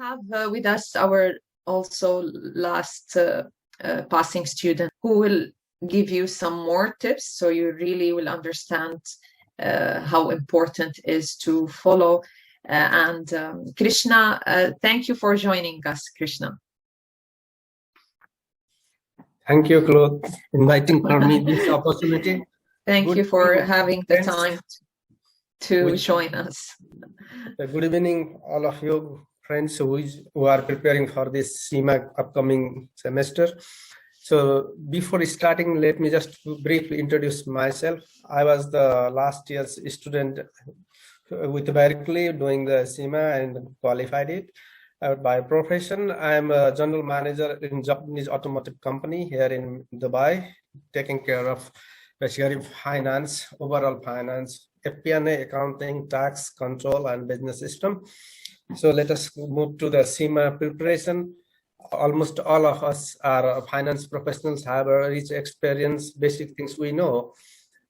have with us our also last passing student who will give you some more tips so you really will understand how important it is to follow. Krishna, thank you for joining us, Krishna. Thank you, Claude, inviting for me this opportunity. Thank you for having the time to join us. Good evening, all of you friends who are preparing for this CIMA upcoming semester. So before starting, let me just briefly introduce myself. I was the last year's student with Berkeley doing the CIMA and qualified it. By profession, I'm a general manager in Japanese automotive company here in Dubai, taking care of basically finance, overall finance, FP&A, accounting, tax, control, and business system. So let us move to the CIMA preparation. Almost all of us are finance professionals, have a rich experience, basic things we know.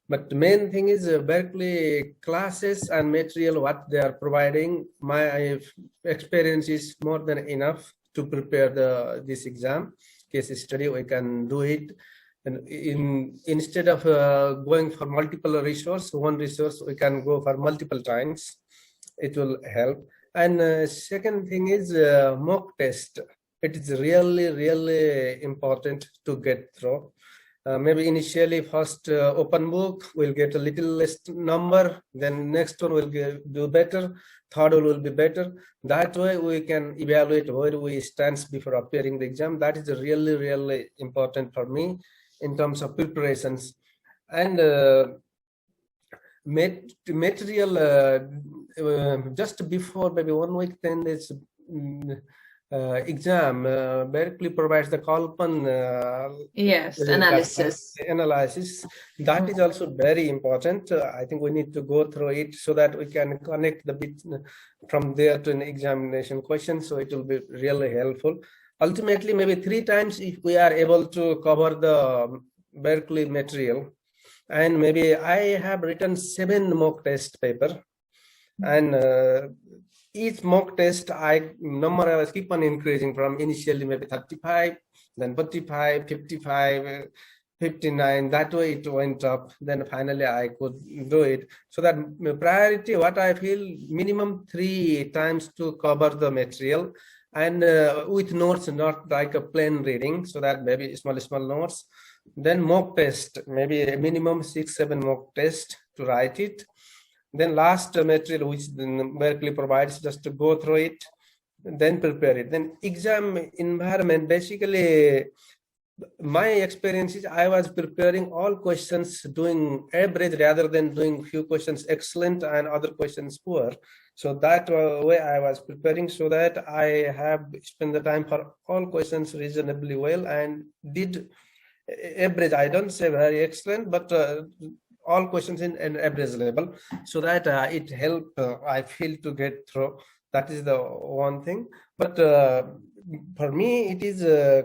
But the main thing is Berkeley classes and material, what they are providing. My experience is more than enough to prepare this exam. Case study, we can do it. And instead of going for multiple resource, one resource, we can go for multiple times. It will help. And second thing is mock test. It is really important to get through. Maybe initially first open book will get a little less number, then next one will do better, third one will be better. That way we can evaluate where we stand before appearing the exam. That is really important for me in terms of preparations. And material, just before maybe 1 week, then this exam, Berkeley provides the Kalpan analysis. That is also very important. I think we need to go through it so that we can connect the bit from there to an examination question. So it will be really helpful. Ultimately, maybe 3 times if we are able to cover the Berkeley material. And maybe I have written 7 mock test paper, and each mock test number I was keep on increasing from initially maybe 35, then 45, 55, 59. That way it went up. Then finally I could do it. So that priority, what I feel, minimum 3 times to cover the material, and with notes, not like a plain reading. So that maybe small notes. Then mock test, maybe a minimum 6-7 mock test to write it. Then last material which Berkeley provides, just to go through it, then prepare it. Then exam environment, basically my experience is I was preparing all questions doing average rather than doing few questions excellent and other questions poor. So that way I was preparing so that I have spent the time for all questions reasonably well and did average. I don't say very excellent, but all questions in an average level, so that it helped I feel to get through. That is the one thing. But for me, it is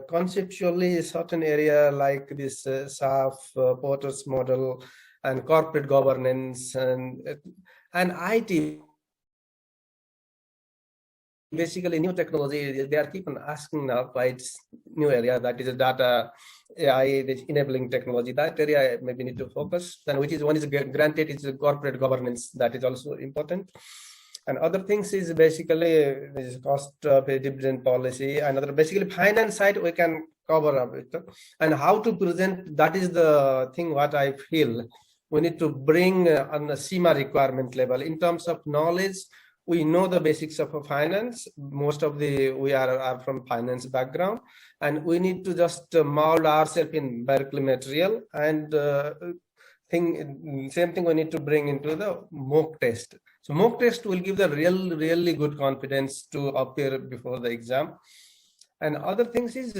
conceptually a certain area like this SAF, Porter's model, and corporate governance, and IT. Basically, new technology, they are keep on asking now why it's new area, that is data, AI, enabling technology. That area maybe need to focus. Then which is one is granted, it's corporate governance, that is also important. And other things is basically this cost of a dividend policy. Another basically finance side we can cover up it. And how to present, that is the thing what I feel we need to bring on the CIMA requirement level. In terms of knowledge, we know the basics of finance. Most of we are from finance background, and we need to just mold ourselves in Berkeley material. And same thing we need to bring into the mock test. So mock test will give the really good confidence to appear before the exam. And other things is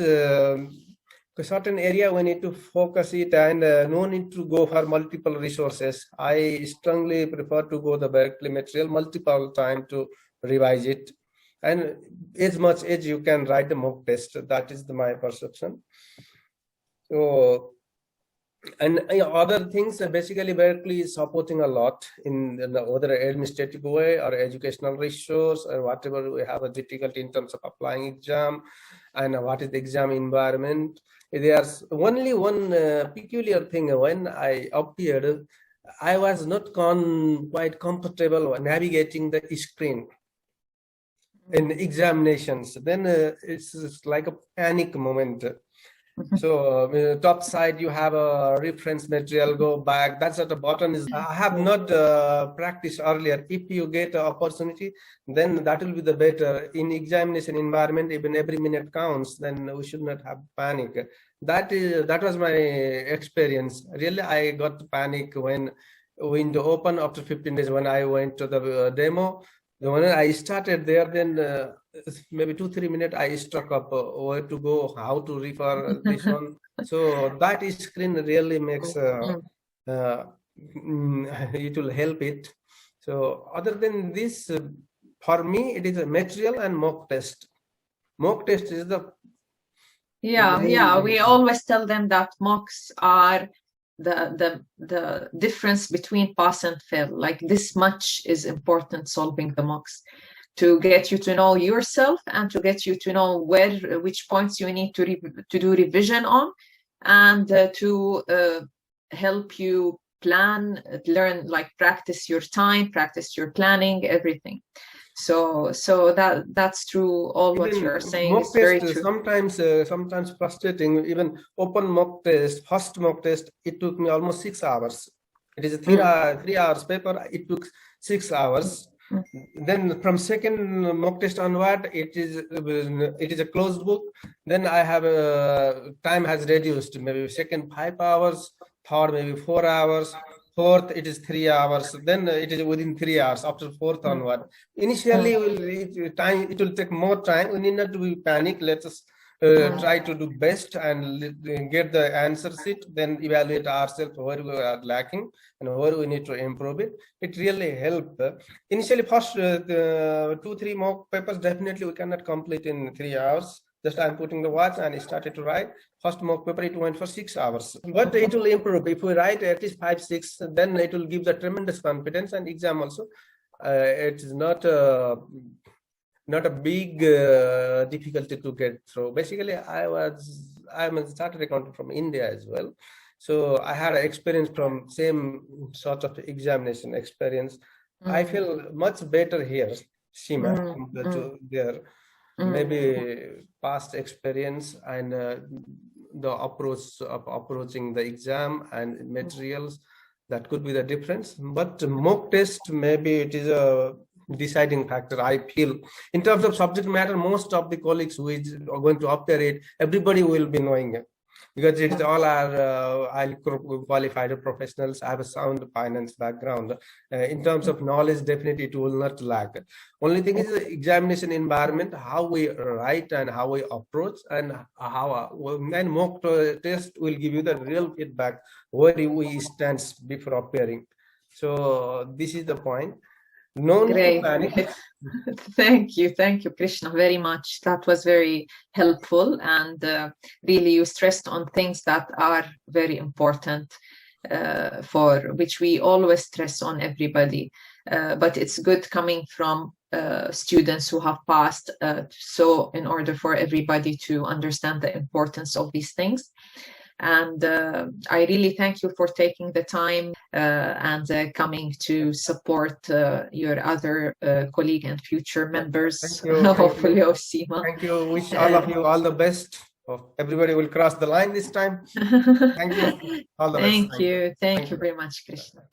a certain area we need to focus it, and no need to go for multiple resources. I strongly prefer to go the Berkeley material multiple time to revise it, and as much as you can write the mock test. That is my perception. So And other things, basically Berkeley is supporting a lot in the other administrative way or educational resource or whatever we have a difficulty in terms of applying exam and what is the exam environment. There's only one peculiar thing. When I appeared, I was not quite comfortable navigating the screen in examinations. Then it's like a panic moment. So top side you have a reference material, go back. That's at the bottom is I have not practiced earlier. If you get an opportunity, then that will be the better. In examination environment, even every minute counts, then we should not have panic. That was my experience. Really, I got panic when window open after 15 days when I went to the demo. When I started there, then maybe 2-3 minutes I struck up where to go, how to refer this one. So that screen really makes it will help it. So other than this, for me, it is a material and mock test. Mock test is the we always tell them that mocks are the difference between pass and fail. Like this much is important, solving the mocks, to get you to know yourself and to get you to know which points you need to do revision on, and to help you plan, learn, like practice your time, practice your planning, everything. So that's true. All what you're saying is very true. Sometimes frustrating. Even open mock test, first mock test, it took me almost 6 hours. It is a 3 hours paper. It took 6 hours. Then from second mock test onward, it is a closed book. Then I have time has reduced. Maybe second 5 hours, third maybe 4 hours. Fourth, it is 3 hours. Then it is within 3 hours after fourth onward. Initially, it will take more time. We need not to be panic. Let us try to do best and get the answer sheet. Then evaluate ourselves where we are lacking and where we need to improve it. It really helped. Initially, first 2-3 mock papers definitely we cannot complete in 3 hours. Just I'm putting the watch and I started to write. First mock paper, it went for 6 hours. But it will improve. If we write at least 5-6, then it will give the tremendous confidence. And exam also, it is not a big difficulty to get through. Basically, I'm a chartered accountant from India as well. So I had an experience from same sort of examination experience. I feel much better here, CIMA, compared to there. Maybe past experience and the approach of approaching the exam and materials, that could be the difference. But mock test, maybe it is a deciding factor. I feel in terms of subject matter, most of the colleagues who is going to appear it, everybody will be knowing it, because it is all our highly qualified professionals. I have a sound finance background. In terms of knowledge, definitely it will not lack. Only thing is the examination environment, how we write and how we approach, and and mock test will give you the real feedback where we stand before appearing. So this is the point. No need to panic. Thank you, Krishna, very much. That was very helpful, and really you stressed on things that are very important, for which we always stress on everybody. But it's good coming from students who have passed, so in order for everybody to understand the importance of these things. And I really thank you for taking the time and coming to support your other colleague and future members, hopefully, of CIMA. Thank you. Wish all of you all the best. Everybody will cross the line this time. Thank you. All the best. Thank you very much, Krishna.